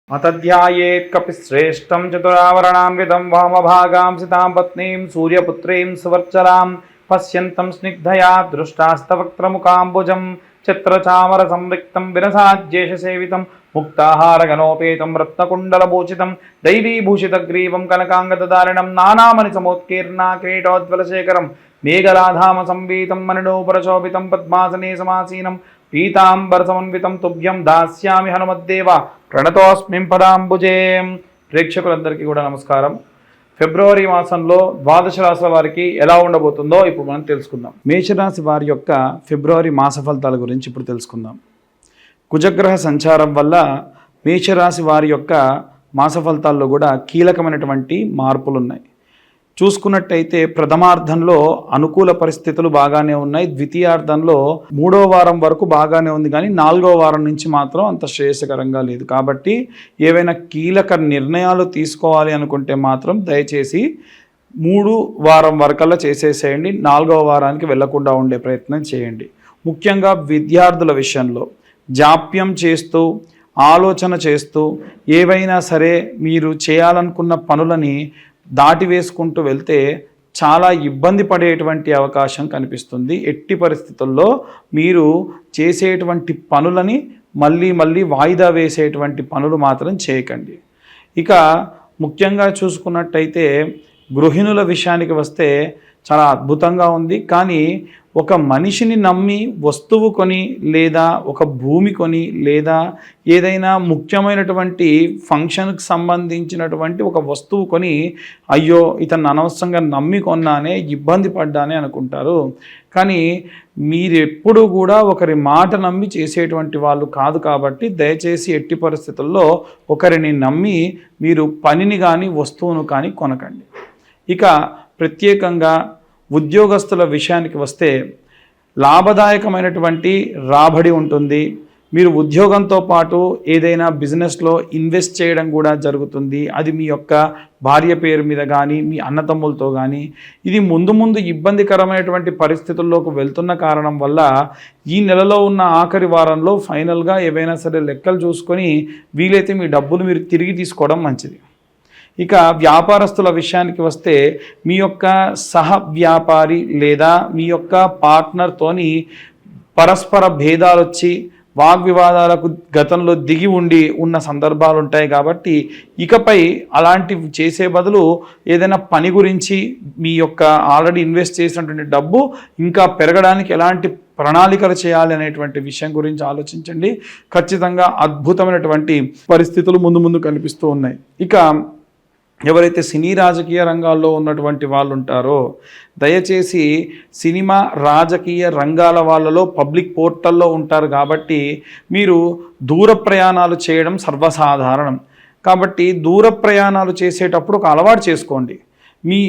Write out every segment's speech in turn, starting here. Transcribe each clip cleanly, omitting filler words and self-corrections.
अतध्यायेत् कपिश्रेष्ठं चतुरावरणान्वितं वामभागां सितां पत्नीं सूर्यपुत्रीं सुवर्चलां पश्यन्तं स्निग्धया दृष्टास्तवक्त्रमुकाम्बुजं चित्रचामरसंरिक्तं विरसाज्येषसेवितं मुक्ताहारगणोपेतं रत्नकुण्डलभूषितं दैवीभूषितग्रीवं कनकाङ्गदधारिणं नानामणिसमोत्कीर्णा किरीटोज्ज्वलशेखरं मेघलाधामसंवीतं मणिनूपुरशोभितं पद्मासने समासीनं పీతాంబరసమన్వితం తుభ్యం దాస్యామి హనుమద్దేవ ప్రణతోస్మిం పదాంబుజే. ప్రేక్షకులందరికీ కూడా నమస్కారం. ఫిబ్రవరి మాసంలో ద్వాదశ రాశుల వారికి ఎలా ఉండబోతుందో ఇప్పుడు మనం తెలుసుకుందాం. మేషరాశి వారి యొక్క ఫిబ్రవరి మాస ఫలితాల గురించి ఇప్పుడు తెలుసుకుందాం. కుజగ్రహ సంచారం వల్ల మేషరాశి వారి యొక్క మాస ఫలితాల్లో కూడా కీలకమైనటువంటి మార్పులు ఉన్నాయి. చూసుకున్నట్టయితే ప్రథమార్థంలో అనుకూల పరిస్థితులు బాగానే ఉన్నాయి. ద్వితీయార్థంలో 3వ వారం వరకు బాగానే ఉంది, కానీ 4వ వారం నుంచి మాత్రం అంత శ్రేయస్కరంగా లేదు. కాబట్టి ఏవైనా కీలక నిర్ణయాలు తీసుకోవాలి అనుకుంటే మాత్రం దయచేసి 3 వారం వరకల్లా చేసేసేయండి. 4వ వారానికి వెళ్లకుండా ఉండే ప్రయత్నం చేయండి. ముఖ్యంగా విద్యార్థుల విషయంలో జాప్యం చేస్తూ ఆలోచన చేస్తూ ఏవైనా సరే మీరు చేయాలనుకున్న పనులని దాటివేసుకుంటూ వెళ్తే చాలా ఇబ్బంది పడేటువంటి అవకాశం కనిపిస్తుంది. ఎట్టి పరిస్థితుల్లో మీరు చేసేటువంటి పనులని మళ్ళీ వాయిదా వేసేటువంటి పనులు మాత్రం చేయకండి. ఇక ముఖ్యంగా చూసుకున్నట్టయితే గృహిణుల విషయానికి వస్తే చాలా అద్భుతంగా ఉంది. కానీ ఒక మనిషిని నమ్మి వస్తువు కొని లేదా ఒక భూమి కొని లేదా ఏదైనా ముఖ్యమైనటువంటి ఫంక్షన్కి సంబంధించినటువంటి ఒక వస్తువు కొని అయ్యో ఇతను అనవసరంగా నమ్మి కొన్నానే, ఇబ్బంది పడ్డానే అనుకుంటారు. కానీ మీరెప్పుడు కూడా ఒకరి మాట నమ్మి చేసేటువంటి వాళ్ళు కాదు. కాబట్టి దయచేసి ఎట్టి పరిస్థితుల్లో ఒకరిని నమ్మి మీరు పనిని కానీ వస్తువును కానీ కొనకండి. ఇక ప్రత్యేకంగా ఉద్యోగస్తుల విషయానికి వస్తే లాభదాయకమైనటువంటి రాబడి ఉంటుంది. మీరు ఉద్యోగంతో పాటు ఏదైనా బిజినెస్లో ఇన్వెస్ట్ చేయడం కూడా జరుగుతుంది. అది మీ యొక్క భార్య పేరు మీద కానీ మీ అన్నతమ్ములతో కానీ. ఇది ముందు ఇబ్బందికరమైనటువంటి పరిస్థితుల్లోకి వెళ్తున్న కారణం వల్ల ఈ నెలలో ఉన్న ఆఖరి వారంలో ఫైనల్గా ఏవైనా సరే లెక్కలు చూసుకొని వీలైతే మీ డబ్బులు మీరు తిరిగి తీసుకోవడం మంచిది. ఇక వ్యాపారస్తుల విషయానికి వస్తే మీ యొక్క సహ వ్యాపారి లేదా మీ యొక్క పార్ట్నర్తోని పరస్పర భేదాలు వచ్చి వాగ్వివాదాలకు గతంలో దిగి ఉన్న సందర్భాలు ఉంటాయి. కాబట్టి ఇకపై అలాంటివి చేసే బదులు ఏదైనా పని గురించి మీ యొక్క ఆల్రెడీ ఇన్వెస్ట్ చేసినటువంటి డబ్బు ఇంకా పెరగడానికి ఎలాంటి ప్రణాళికలు చేయాలి అనేటువంటి విషయం గురించి ఆలోచించండి. ఖచ్చితంగా అద్భుతమైనటువంటి పరిస్థితులు ముందు కనిపిస్తూ ఉన్నాయి. ఇక ఎవరైతే సినీ రాజకీయ రంగాల్లో ఉన్నటువంటి వాళ్ళు ఉంటారో దయచేసి సినిమా రాజకీయ రంగాల వాళ్ళలో పబ్లిక్ పోర్టల్లో ఉంటారు. కాబట్టి మీరు దూర ప్రయాణాలు చేయడం సర్వసాధారణం. కాబట్టి దూర ప్రయాణాలు చేసేటప్పుడు ఒక అలవాటు చేసుకోండి. మీ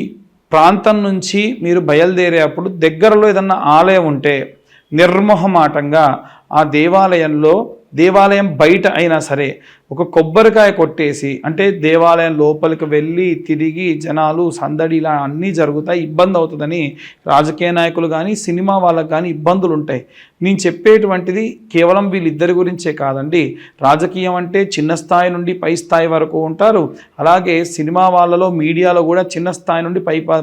ప్రాంతం నుంచి మీరు బయలుదేరేటప్పుడు దగ్గరలో ఏదన్నా ఆలయం ఉంటే నిర్మోహమాటంగా ఆ దేవాలయం బయట అయినా సరే ఒక కొబ్బరికాయ కొట్టేసి, అంటే దేవాలయం లోపలికి వెళ్ళి తిరిగి జనాలు సందడి ఇలా అన్నీ జరుగుతాయి, ఇబ్బంది అవుతుందని రాజకీయ నాయకులు కానీ సినిమా వాళ్ళకు కానీ ఇబ్బందులు ఉంటాయి. నేను చెప్పేటువంటిది కేవలం వీళ్ళిద్దరి గురించే కాదండి. రాజకీయం అంటే చిన్న స్థాయి నుండి పై స్థాయి వరకు ఉంటారు. అలాగే సినిమా వాళ్ళలో మీడియాలో కూడా చిన్న స్థాయి నుండి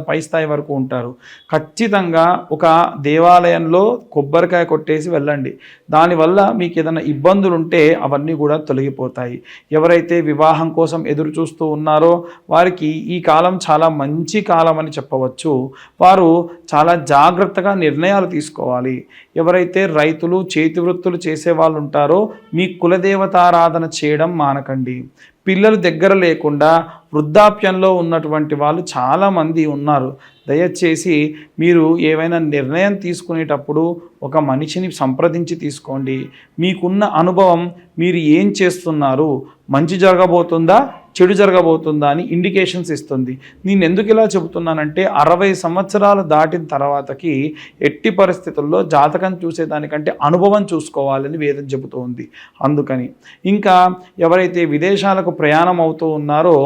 పై స్థాయి వరకు ఉంటారు. ఖచ్చితంగా ఒక దేవాలయంలో కొబ్బరికాయ కొట్టేసి వెళ్ళండి. దానివల్ల మీకు ఏదైనా ఇబ్బందులు ఉంటే అవన్నీ కూడా తొలగిపోతాయి. ఎవరైతే వివాహం కోసం ఎదురు చూస్తూ ఉన్నారో వారికి ఈ కాలం చాలా మంచి కాలం అని చెప్పవచ్చు. వారు చాలా జాగ్రత్తగా నిర్ణయాలు తీసుకోవాలి. ఎవరైతే రైతులు చేతి వృత్తులు చేసే వాళ్ళు ఉంటారో మీ కులదేవతారాధన చేయడం మానకండి. పిల్లలు దగ్గర లేకుండా వృద్ధాప్యంలో ఉన్నటువంటి వాళ్ళు చాలామంది ఉన్నారు. దయచేసి మీరు ఏవైనా నిర్ణయం తీసుకునేటప్పుడు ఒక మనిషిని సంప్రదించి తీసుకోండి. మీకున్న అనుభవం, మీరు ఏం చేస్తున్నారు, మంచి జరగబోతుందా చెడు జరగబోతుందా అని ఇండికేషన్స్ ఇస్తుంది. నేను ఎందుకు ఇలా చెబుతున్నానంటే 60 సంవత్సరాలు దాటిన తర్వాతకి ఎట్టి పరిస్థితుల్లో జాతకం చూసేదానికంటే అనుభవం చూసుకోవాలని వేదం చెబుతూ ఉంది. అందుకని ఇంకా ఎవరైతే విదేశాలకు ప్రయాణం అవుతూ ఉన్నారో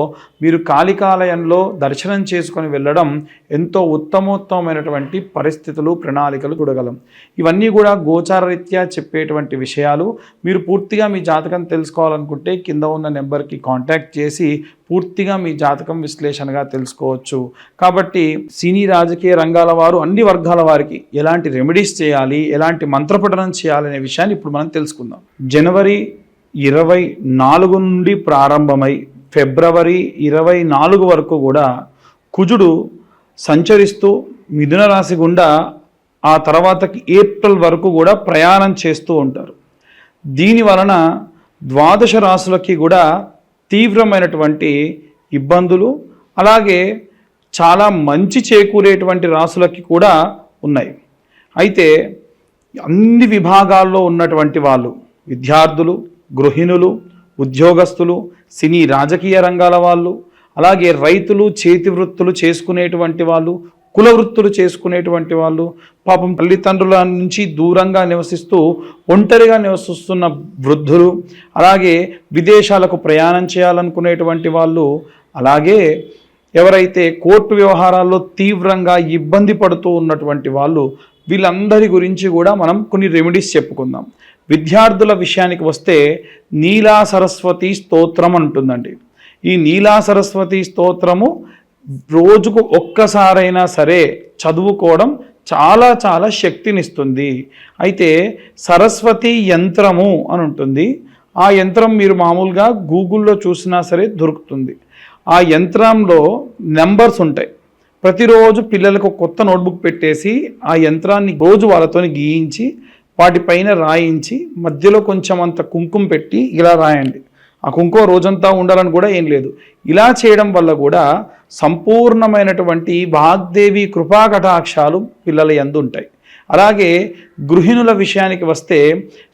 మీరు కాళికాలయంలో దర్శనం చేసుకొని వెళ్ళడం ఎంతో ఉత్తమోత్తమైనటువంటి పరిస్థితులు ప్రణాళికలు చూడగలం. ఇవన్నీ కూడా గోచారరీత్యా చెప్పేటువంటి విషయాలు. మీరు పూర్తిగా మీ జాతకం తెలుసుకోవాలనుకుంటే కింద ఉన్న నెంబర్కి కాంటాక్ట్ చేసి పూర్తిగా మీ జాతకం విశ్లేషణగా తెలుసుకోవచ్చు. కాబట్టి సినీ రాజకీయ రంగాల వారు అన్ని వర్గాల వారికి ఎలాంటి రెమెడీస్ చేయాలి, ఎలాంటి మంత్రపఠనం చేయాలనే విషయాన్ని ఇప్పుడు మనం తెలుసుకుందాం. జనవరి 24 నుండి ప్రారంభమై ఫిబ్రవరి 24 వరకు కూడా కుజుడు సంచరిస్తూ మిథున రాశి గుండా ఆ తర్వాతకి ఏప్రిల్ వరకు కూడా ప్రయాణం చేస్తూ ఉంటారు. దీని వలన ద్వాదశ రాశులకి కూడా తీవ్రమైనటువంటి ఇబ్బందులు, అలాగే చాలా మంచి చేకూరేటువంటి రాశులకి కూడా ఉన్నాయి. అయితే అన్ని విభాగాల్లో ఉన్నటువంటి వాళ్ళు, విద్యార్థులు, గృహిణులు, ఉద్యోగస్తులు, సినీ రాజకీయ రంగాల వాళ్ళు, అలాగే రైతులు, చేతి వృత్తులు చేసుకునేటువంటి వాళ్ళు, కుల వృత్తులు చేసుకునేటువంటి వాళ్ళు, పాపం తల్లిదండ్రుల నుంచి దూరంగా నివసిస్తూ ఒంటరిగా నివసిస్తున్న వృద్ధులు, అలాగే విదేశాలకు ప్రయాణం చేయాలనుకునేటువంటి వాళ్ళు, అలాగే ఎవరైతే కోర్టు వ్యవహారాల్లో తీవ్రంగా ఇబ్బంది పడుతూ ఉన్నటువంటి వాళ్ళు, వీళ్ళందరి గురించి కూడా మనం కొన్ని రెమెడీస్ చెప్పుకుందాం. విద్యార్థుల విషయానికి వస్తే నీలా సరస్వతి స్తోత్రం అంటుందండి. ఈ నీలా సరస్వతి స్తోత్రము రోజుకు ఒక్కసారైనా సరే చదువుకోవడం చాలా చాలా శక్తినిస్తుంది. అయితే సరస్వతి యంత్రము అని ఉంటుంది. ఆ యంత్రం మీరు మామూలుగా గూగుల్లో చూసినా సరే దొరుకుతుంది. ఆ యంత్రంలో నెంబర్స్ ఉంటాయి. ప్రతిరోజు పిల్లలకు కొత్త నోట్బుక్ పెట్టేసి ఆ యంత్రాన్ని రోజు వాళ్ళతో గీయించి వాటిపైన రాయించి మధ్యలో కొంచెం అంత కుంకుమ పెట్టి ఇలా రాయండి. ఆ కుంకుమ రోజంతా ఉండాలని కూడా ఏం లేదు. ఇలా చేయడం వల్ల కూడా సంపూర్ణమైనటువంటి వాగ్దేవి కృపా కటాక్షాలు పిల్లల యందు ఉంటాయి. అలాగే గృహిణుల విషయానికి వస్తే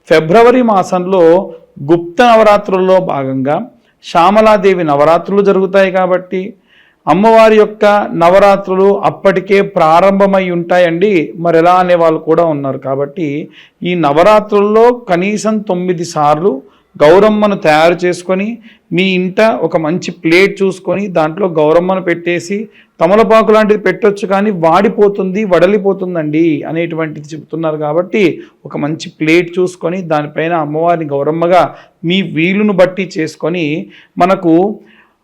ఫిబ్రవరి మాసంలో గుప్త నవరాత్రుల్లో భాగంగా శ్యామలాదేవి నవరాత్రులు జరుగుతాయి. కాబట్టి అమ్మవారి యొక్క నవరాత్రులు అప్పటికే ప్రారంభమై ఉంటాయండి. మరి ఎలా అనే వాళ్ళు కూడా ఉన్నారు. కాబట్టి ఈ నవరాత్రుల్లో కనీసం 9 సార్లు గౌరమ్మను తయారు చేసుకొని మీ ఇంట ఒక మంచి ప్లేట్ చూసుకొని దాంట్లో గౌరమ్మను పెట్టేసి, తమలపాకు లాంటిది పెట్టొచ్చు కానీ వాడిపోతుంది, వడలిపోతుందండి అనేటువంటిది చెబుతున్నారు. కాబట్టి ఒక మంచి ప్లేట్ చూసుకొని దానిపైన అమ్మవారిని గౌరమ్మగా మీ వీలును బట్టి చేసుకొని, మనకు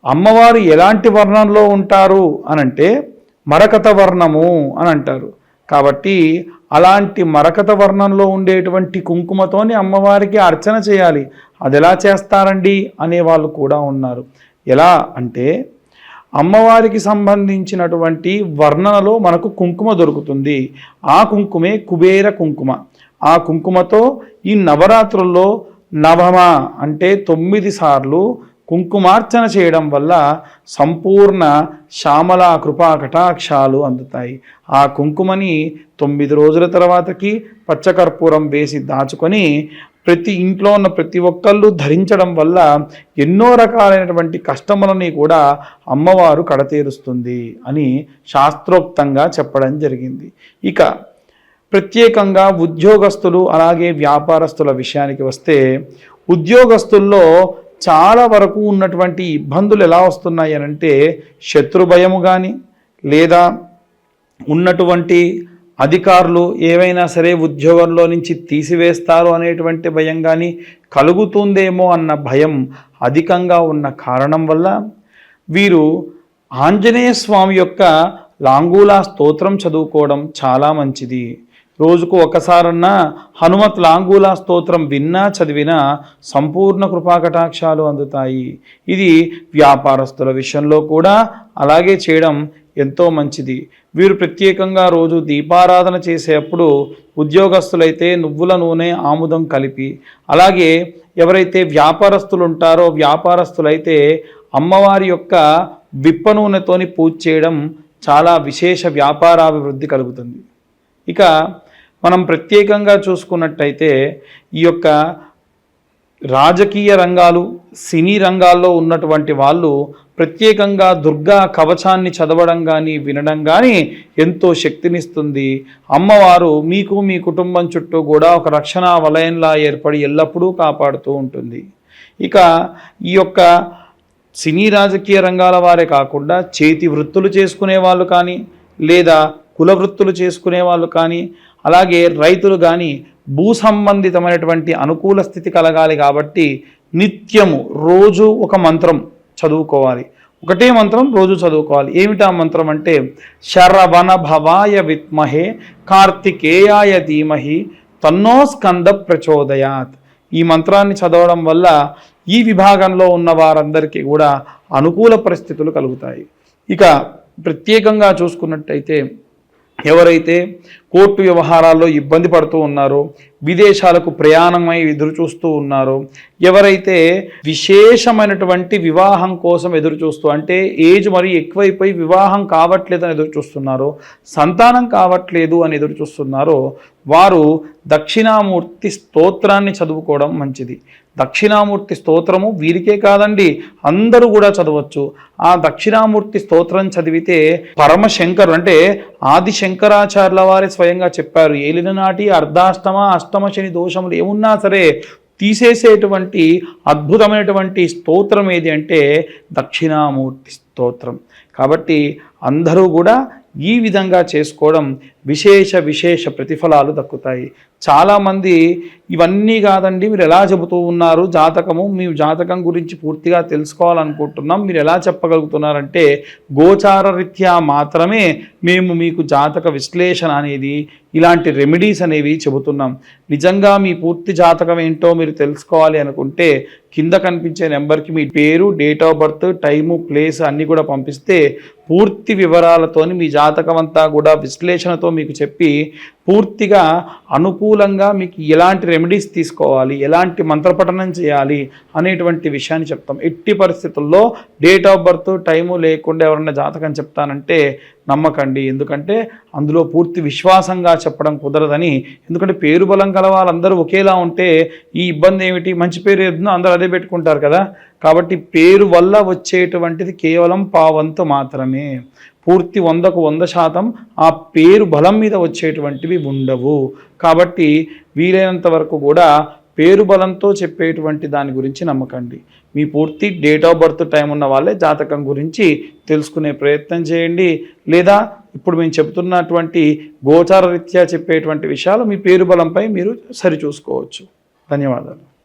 అమ్మవారు ఎలాంటి వర్ణంలో ఉంటారు అనంటే మరకత వర్ణము అని అంటారు. కాబట్టి అలాంటి మరకత వర్ణంలో ఉండేటువంటి కుంకుమతోని అమ్మవారికి అర్చన చేయాలి. అది ఎలా చేస్తారండి అనేవాళ్ళు కూడా ఉన్నారు. ఎలా అంటే అమ్మవారికి సంబంధించినటువంటి వర్ణనలో మనకు కుంకుమ దొరుకుతుంది. ఆ కుంకుమే కుబేర కుంకుమ. ఆ కుంకుమతో ఈ నవరాత్రుల్లో నవమ అంటే 9 సార్లు కుంకుమార్చన చేయడం వల్ల సంపూర్ణ శ్యామల కృపా కటాక్షాలు అందుతాయి. ఆ కుంకుమని 9 రోజుల తర్వాతకి పచ్చకర్పూరం వేసి దాచుకొని ప్రతి ఇంట్లో ఉన్న ప్రతి ఒక్కళ్ళు ధరించడం వల్ల ఎన్నో రకాలైనటువంటి కష్టములని కూడా అమ్మవారు కడతీరుస్తుంది అని శాస్త్రోక్తంగా చెప్పడం జరిగింది. ఇక ప్రత్యేకంగా ఉద్యోగస్తులు అలాగే వ్యాపారస్తుల విషయానికి వస్తే ఉద్యోగస్తుల్లో చాలా వరకు ఉన్నటువంటి ఇబ్బందులు ఎలా వస్తున్నాయి అనంటే శత్రు భయము కానీ, లేదా ఉన్నటువంటి అధికారులు ఏవైనా సరే ఉద్యోగంలో నుంచి తీసివేస్తారు అనేటువంటి భయం కానీ కలుగుతుందేమో అన్న భయం అధికంగా ఉన్న కారణం వల్ల వీరు ఆంజనేయ స్వామి యొక్క లాంగూలా స్తోత్రం చదువుకోవడం చాలా మంచిది. రోజుకు ఒకసారన్నా హనుమత్ లాంగూలా స్తోత్రం విన్నా చదివినా సంపూర్ణ కృపాకటాక్షాలు అందుతాయి. ఇది వ్యాపారస్తుల విషయంలో కూడా అలాగే చేయడం ఎంతో మంచిది. వీరు ప్రత్యేకంగా రోజు దీపారాధన చేసేటప్పుడు ఉద్యోగస్తులైతే నువ్వుల నూనె ఆముదం కలిపి, అలాగే ఎవరైతే వ్యాపారస్తులు ఉంటారో వ్యాపారస్తులైతే అమ్మవారి యొక్క విప్ప నూనెతోని పూజ చేయడం చాలా విశేష వ్యాపారాభివృద్ధి కలుగుతుంది. ఇక మనం ప్రత్యేకంగా చూసుకున్నట్టయితే ఈ యొక్క రాజకీయ రంగాలు, సినీ రంగాల్లో ఉన్నటువంటి వాళ్ళు ప్రత్యేకంగా దుర్గా కవచాన్ని చదవడం కానీ వినడం కానీ ఎంతో శక్తినిస్తుంది. అమ్మవారు మీకు మీ కుటుంబం చుట్టూ కూడా ఒక రక్షణ వలయంలా ఏర్పడి ఎల్లప్పుడూ కాపాడుతూ ఉంటుంది. ఇక ఈ యొక్క సినీ రాజకీయ రంగాల వారే కాకుండా చేతి వృత్తులు చేసుకునే వాళ్ళు కానీ, లేదా కుల వృత్తులు చేసుకునే వాళ్ళు కానీ, అలాగే రైతులు కానీ భూ సంబంధితమైనటువంటి అనుకూల స్థితి కలగాలి కాబట్టి నిత్యము రోజు ఒక మంత్రం చదువుకోవాలి. ఒకటే మంత్రం రోజు చదువుకోవాలి. ఏమిటా మంత్రం అంటే శరవణ భవాయ విద్మహే కార్తికేయాయ ధీమహి తన్నో స్కంద ప్రచోదయాత్. ఈ మంత్రాన్ని చదవడం వల్ల ఈ విభాగంలో ఉన్న వారందరికీ కూడా అనుకూల పరిస్థితులు కలుగుతాయి. ఇక ప్రత్యేకంగా చూసుకున్నట్టయితే ఎవరైతే కోర్టు వ్యవహారాల్లో ఇబ్బంది పడుతూ ఉన్నారో, విదేశాలకు ప్రయాణమై ఎదురు చూస్తూ ఉన్నారో, ఎవరైతే విశేషమైనటువంటి వివాహం కోసం ఎదురు చూస్తూ, అంటే ఏజ్ మరీ ఎక్కువైపోయి వివాహం కావట్లేదు అని ఎదురు చూస్తున్నారో, సంతానం కావట్లేదు అని ఎదురు చూస్తున్నారో, వారు దక్షిణామూర్తి స్తోత్రాన్ని చదువుకోవడం మంచిది. దక్షిణామూర్తి స్తోత్రము వీరికే కాదండి, అందరూ కూడా చదవచ్చు. ఆ దక్షిణామూర్తి స్తోత్రం చదివితే పరమశంకరు అంటే ఆది శంకరాచార్యుల వారే స్వయంగా చెప్పారు, ఏలిన నాటి అర్ధాష్టమ అష్టమ శని దోషములు ఏమున్నా సరే తీసేసేటువంటి అద్భుతమైనటువంటి స్తోత్రం ఏది అంటే దక్షిణామూర్తి స్తోత్రం. కాబట్టి అందరూ కూడా ఈ విధంగా చేసుకోవడం విశేష ప్రతిఫలాలు దక్కుతాయి. చాలామంది ఇవన్నీ కాదండి మీరు ఎలా చెబుతూ ఉన్నారు జాతకము, మీ జాతకం గురించి పూర్తిగా తెలుసుకోవాలనుకుంటున్నాం, మీరు ఎలా చెప్పగలుగుతున్నారంటే గోచార రీత్యా మాత్రమే మేము మీకు జాతక విశ్లేషణ అనేది, ఇలాంటి రెమెడీస్ అనేవి చెబుతున్నాం. నిజంగా మీ పూర్తి జాతకం ఏంటో మీరు తెలుసుకోవాలి అనుకుంటే కింద కనిపించే నెంబర్కి మీ పేరు, date of birth, time, place అన్నీ కూడా పంపిస్తే పూర్తి వివరాలతోని మీ జాతకం అంతా కూడా విశ్లేషణతో మీకు చెప్పి పూర్తిగా అనుకూలంగా మీకు ఎలాంటి రెమెడీస్ తీసుకోవాలి, ఎలాంటి మంత్రపఠనం చేయాలి అనేటువంటి విషయాన్ని చెప్తాం. ఎట్టి పరిస్థితుల్లో డేట్ ఆఫ్ బర్త్ టైము లేకుండా ఎవరన్నా జాతకం చెప్తానంటే నమ్మకండి. ఎందుకంటే అందులో పూర్తి విశ్వాసంగా చెప్పడం కుదరదని. ఎందుకంటే పేరు బలం గల వాళ్ళందరూ ఒకేలా ఉంటే ఈ ఇబ్బంది ఏమిటి, మంచి పేరు ఏదో అందరూ అదే పెట్టుకుంటారు కదా. కాబట్టి పేరు వల్ల వచ్చేటువంటిది కేవలం పావంతు మాత్రమే. పూర్తి 100కు 100% ఆ పేరు బలం మీద వచ్చేటువంటివి ఉండవు. కాబట్టి వీలైనంత వరకు కూడా పేరు బలంతో చెప్పేటువంటి దాని గురించి నమ్మకండి. మీ పూర్తి డేట్ ఆఫ్ బర్త్ టైం ఉన్న వాళ్ళే జాతకం గురించి తెలుసుకునే ప్రయత్నం చేయండి. లేదా ఇప్పుడు మేము చెబుతున్నటువంటి గోచార రీత్యా చెప్పేటువంటి విషయాలు మీ పేరు బలంపై మీరు సరిచూసుకోవచ్చు. ధన్యవాదాలు.